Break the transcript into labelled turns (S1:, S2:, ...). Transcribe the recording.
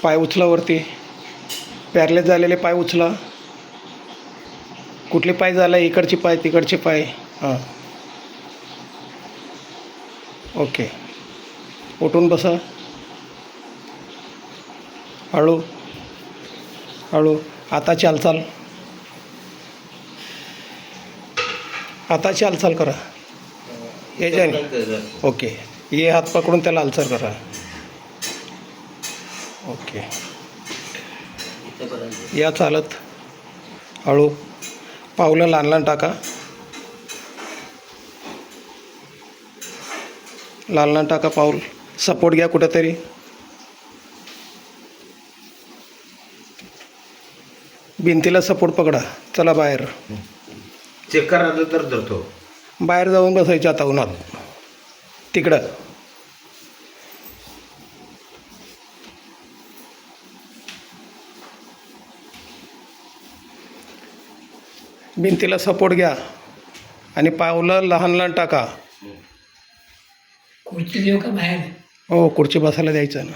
S1: पाय उचला वरती. पॅरलेस झालेले पाय उचला. कुठले पाय झाला? इकडचे पाय, तिकडचे पाय. हां, ओके. उठून बसा. हळू हळू. आता चालचाल. आता चालचाल करा. याच्याने ओके. ये हात पकडून त्याला हालचाल करा. ओके. या चालत. हळू. पावलं लहान लहान टाका. लहान लहान टाका पाऊल. सपोर्ट घ्या कुठेतरी. भिंतीला सपोर्ट पकडा. चला बाहेर.
S2: चक्कर आलं तर धरतो.
S1: बाहेर जाऊन बसायचं आता उन्हात. तिकडं भिंतीला सपोर्ट घ्या आणि पावलं लहान लहान टाका.
S3: खुर्ची देऊ का बाहेर?
S1: हो, खुर्ची बसायला द्यायचं ना.